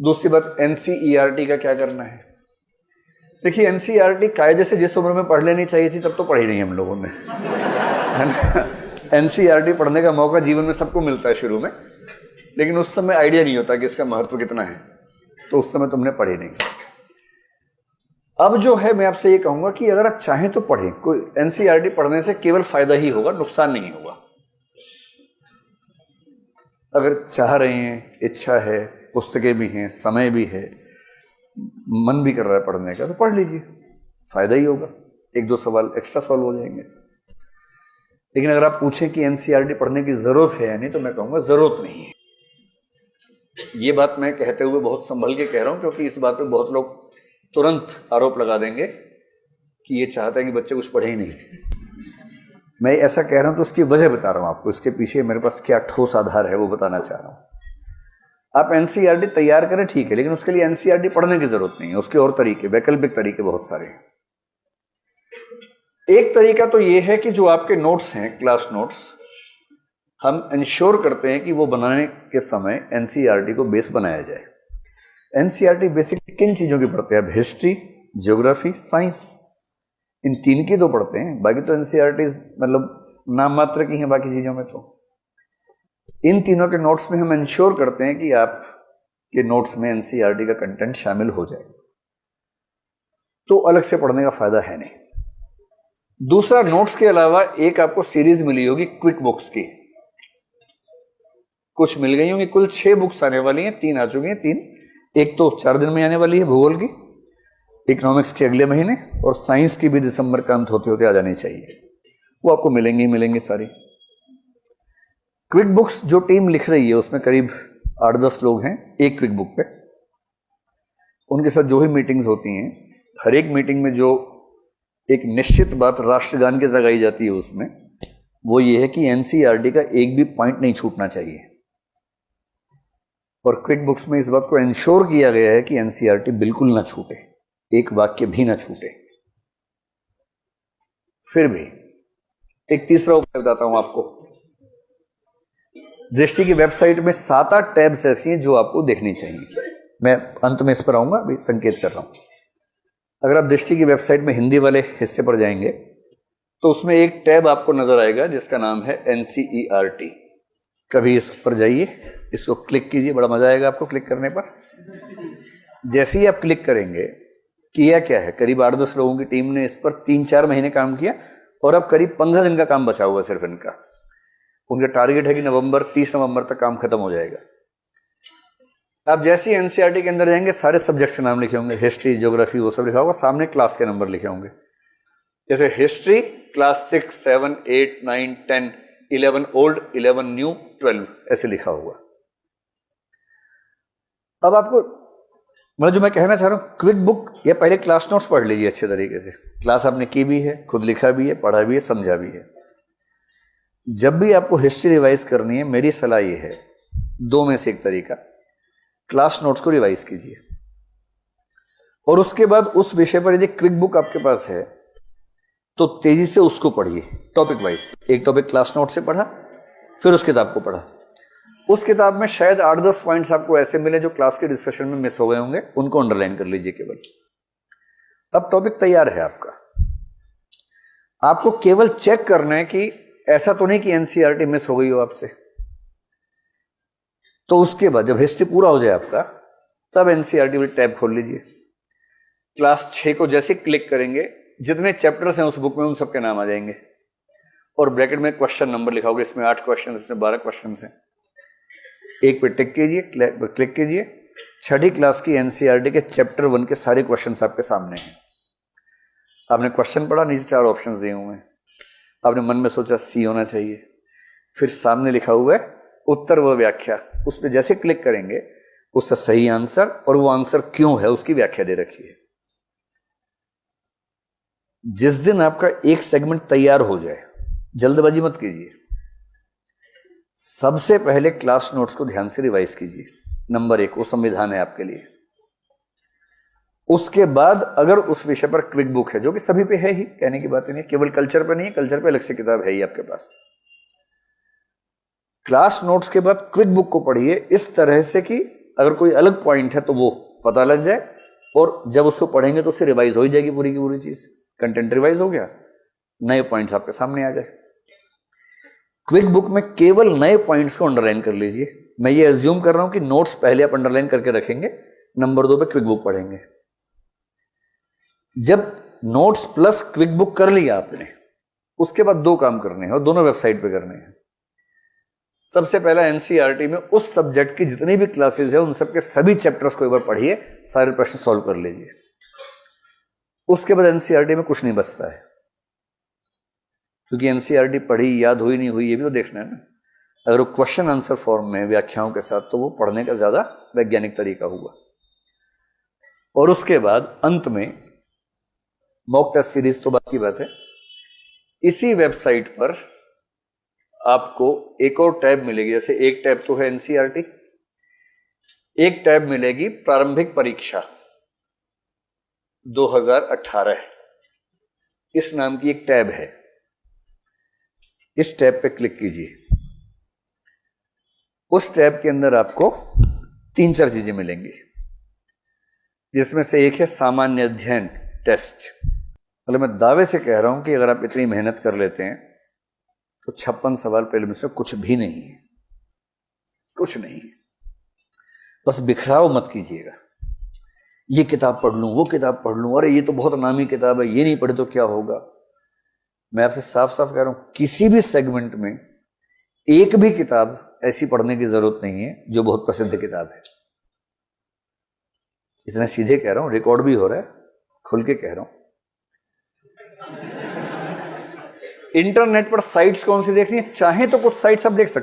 दूसरी बात, एनसीईआरटी का क्या करना है। देखिए एनसीईआरटी कायदे से जिस उम्र में पढ़ लेनी चाहिए थी तब तो पढ़ी नहीं हम लोगों ने, है ना। एनसीईआरटी पढ़ने का मौका जीवन में सबको मिलता है शुरू में, लेकिन उस समय आइडिया नहीं होता कि इसका महत्व कितना है, तो उस समय तुमने पढ़ी नहीं। अब जो है मैं आपसे ये कहूंगा कि अगर आप चाहें तो पढ़ें, कोई एनसीईआरटी पढ़ने से केवल फायदा ही होगा, नुकसान नहीं होगा। अगर चाह रहे हैं, इच्छा है, पुस्तकें भी हैं, समय भी है, मन भी कर रहा है पढ़ने का, तो पढ़ लीजिए, फायदा ही होगा, एक दो सवाल एक्स्ट्रा सॉल्व हो जाएंगे। लेकिन अगर आप पूछें कि एनसीईआरटी पढ़ने की जरूरत है या नहीं, तो मैं कहूंगा जरूरत नहीं है। ये बात मैं कहते हुए बहुत संभल के कह रहा हूं, क्योंकि इस बात पे बहुत लोग तुरंत आरोप लगा देंगे कि ये चाहता है कि बच्चे कुछ पढ़े ही नहीं। मैं ऐसा कह रहा हूं तो उसकी वजह बता रहा हूं आपको, इसके पीछे मेरे पास क्या ठोस आधार है वो बताना चाह रहा हूं। आप एनसीईआरटी तैयार करें ठीक है, लेकिन उसके लिए एनसीईआरटी पढ़ने की जरूरत नहीं है, उसके और तरीके, वैकल्पिक तरीके बहुत सारे हैं। एक तरीका तो ये है कि जो आपके नोट्स हैं, क्लास नोट्स, हम इंश्योर करते हैं कि वो बनाने के समय एनसीईआरटी को बेस बनाया जाए। एनसीईआरटी बेसिकली किन चीजों की पढ़ते हैं? अब हिस्ट्री, ज्योग्राफी, साइंस, इन तीन की तो पढ़ते हैं, बाकी तो एनसीईआरटी मतलब नाम मात्र की हैं बाकी चीजों में। तो इन तीनों के नोट्स में हम इंश्योर करते हैं कि आपके नोट्स में एनसीईआरटी का कंटेंट शामिल हो जाए, तो अलग से पढ़ने का फायदा है नहीं। दूसरा, नोट्स के अलावा एक आपको सीरीज मिली होगी क्विक बुक्स की, कुछ मिल गई होंगी, कुल 6 बुक्स आने वाली हैं, 3 आ चुकी हैं, 3, एक तो 4 दिन में आने वाली है भूगोल की, इकोनॉमिक्स के अगले महीने, और साइंस की भी दिसंबर का अंत होते होते आ जानी चाहिए। वो आपको मिलेंगी ही मिलेंगी सारी। क्विक बुक्स जो टीम लिख रही है उसमें करीब 8-10 लोग हैं एक क्विक बुक पे। उनके साथ जो ही मीटिंग्स होती हैं, हर एक मीटिंग में जो एक निश्चित बात राष्ट्रगान की तरह गाई जाती है उसमें, वो ये है कि एनसीईआरटी का एक भी पॉइंट नहीं छूटना चाहिए। और क्विक बुक्स में इस बात को इंश्योर किया गया है कि एनसीईआरटी बिल्कुल ना छूटे, एक वाक्य भी ना छूटे। फिर भी एक तीसरा उपाय बताता हूं आपको। दृष्टि की वेबसाइट में 7-8 टैब्स ऐसी हैं जो आपको देखनी चाहिए। मैं अंत में इस पर आऊंगा, अभी संकेत कर रहा हूं। अगर आप दृष्टि की वेबसाइट में हिंदी वाले हिस्से पर जाएंगे तो उसमें एक टैब आपको नजर आएगा जिसका नाम है एनसीईआरटी। कभी इस पर जाइए, इसको क्लिक कीजिए, बड़ा मजा आएगा आपको क्लिक करने पर। जैसे ही आप क्लिक करेंगे, किया क्या है, करीब 8-10 लोगों की टीम ने इस पर 3-4 महीने काम किया, और अब करीब 15 दिन का काम बचा हुआ सिर्फ इनका। उनका टारगेट है कि 30 नवंबर तक काम खत्म हो जाएगा। आप जैसे ही एनसीईआरटी के अंदर जाएंगे, सारे सब्जेक्ट्स के नाम लिखे होंगे, हिस्ट्री, ज्योग्राफी, वो सब लिखा होगा, सामने क्लास के नंबर लिखे होंगे। जैसे हिस्ट्री क्लास 6, 7, 8, 9, 10, 11 ओल्ड, 11 न्यू, 12 ऐसे लिखा हुआ। अब आपको मतलब जो मैं कहना चाह रहा हूं, क्विक बुक या पहले क्लास नोट्स पढ़ लीजिए अच्छे तरीके से। क्लास आपने की भी है, खुद लिखा भी है, पढ़ा भी है, समझा भी है। जब भी आपको हिस्ट्री रिवाइज करनी है, मेरी सलाह ये है, 2 में से एक तरीका, क्लास नोट्स को रिवाइज कीजिए, और उसके बाद उस विषय पर यदि क्विक बुक आपके पास है तो तेजी से उसको पढ़िए टॉपिक वाइज। एक टॉपिक क्लास नोट से पढ़ा, फिर उस किताब को पढ़ा। उस किताब में शायद 8-10 पॉइंट्स आपको ऐसे मिले जो क्लास के डिस्कशन में मिस हो गए होंगे, उनको अंडरलाइन कर लीजिए केवल। अब टॉपिक तैयार है आपका, आपको केवल चेक करना है कि ऐसा तो नहीं कि एनसीईआरटी मिस हो गई हो आपसे। तो उसके बाद जब हिस्ट्री पूरा हो जाए आपका, तब एनसीईआरटी वाली टैब खोल लीजिए। क्लास 6 को जैसे क्लिक करेंगे, जितने चैप्टर्स हैं उस बुक में उन सबके नाम आ जाएंगे, और ब्रैकेट में क्वेश्चन नंबर लिखा होगा, इसमें 8 क्वेश्चन, इसमें 12 क्वेश्चन हैं। एक पे टिक कीजिए, क्लिक कीजिए, 6ठी क्लास की एनसीईआरटी के चैप्टर 1 के सारे क्वेश्चंस आपके सामने हैं। आपने क्वेश्चन पढ़ा, नीचे 4 ऑप्शंस दिए हुए हैं, आपने मन में सोचा सी होना चाहिए, फिर सामने लिखा हुआ है उत्तर व व्याख्या, उस पर जैसे क्लिक करेंगे उसका सही आंसर और वो आंसर क्यों है उसकी व्याख्या दे रखी है। जिस दिन आपका एक सेगमेंट तैयार हो जाए, जल्दबाजी मत कीजिए, सबसे पहले क्लास नोट्स को ध्यान से रिवाइज कीजिए। नंबर 1 वो संविधान है आपके लिए। उसके बाद अगर उस विषय पर क्विक बुक है, जो कि सभी पे है ही, कहने की बात नहीं, केवल कल्चर पे नहीं है, कल्चर पे अलग से किताब है ही आपके पास। क्लास नोट्स के बाद क्विक बुक को पढ़िए इस तरह से कि अगर कोई अलग पॉइंट है तो वो पता लग जाए, और जब उसको पढ़ेंगे तो उससे रिवाइज हो ही जाएगी पूरी की पूरी चीज, कंटेंट रिवाइज हो गया, नए पॉइंट्स आपके सामने आ जाए। क्विक बुक में केवल नए पॉइंट्स को अंडरलाइन कर लीजिए। मैं ये एज्यूम कर रहा हूं कि नोट्स पहले आप अंडरलाइन करके रखेंगे, नंबर 2 पे क्विक बुक पढ़ेंगे। जब नोट्स प्लस क्विक बुक कर लिया आपने, उसके बाद 2 काम करने हैं और दोनों वेबसाइट पे करने हैं। सबसे पहला एनसीईआरटी में उस सब्जेक्ट की जितनी भी क्लासेस है उन सबके सभी चैप्टर्स को एक बार पढ़िए, सारे प्रश्न सॉल्व कर लीजिए। उसके बाद एनसीईआरटी में कुछ नहीं बचता है, क्योंकि एनसीईआरटी पढ़ी, याद हुई नहीं हुई, ये भी तो देखना है ना। अगर वो क्वेश्चन आंसर फॉर्म में व्याख्याओं के साथ, तो वो पढ़ने का ज्यादा वैज्ञानिक तरीका हुआ। और उसके बाद अंत में मॉक टेस्ट सीरीज तो बात की बात है। इसी वेबसाइट पर आपको एक और टैब मिलेगी, जैसे एक टैब तो है एनसीईआरटी, एक टैब मिलेगी प्रारंभिक परीक्षा 2018, इस नाम की एक टैब है। इस टैब पे क्लिक कीजिए। उस टैब के अंदर आपको 3-4 चीजें मिलेंगी, जिसमें से एक है सामान्य अध्ययन टेस्ट। मतलब मैं दावे से कह रहा हूं कि अगर आप इतनी मेहनत कर लेते हैं तो 56 सवाल प्रीलिम्स में कुछ भी नहीं है, कुछ नहीं है। बस बिखराव मत कीजिएगा, ये किताब पढ़ लूं, वो किताब पढ़ लूं, अरे ये तो बहुत नामी किताब है, ये नहीं पढ़े तो क्या होगा। मैं आपसे साफ साफ कह रहा हूं, किसी भी सेगमेंट में एक भी किताब ऐसी पढ़ने की जरूरत नहीं है जो बहुत प्रसिद्ध किताब है। इतने सीधे कह रहा हूं, रिकॉर्ड भी हो रहा है, खुल के कह रहा हूं। इंटरनेट पर साइट्स कौन सी देखनी है, चाहे तो कुछ साइट्स आप देख सकते हैं।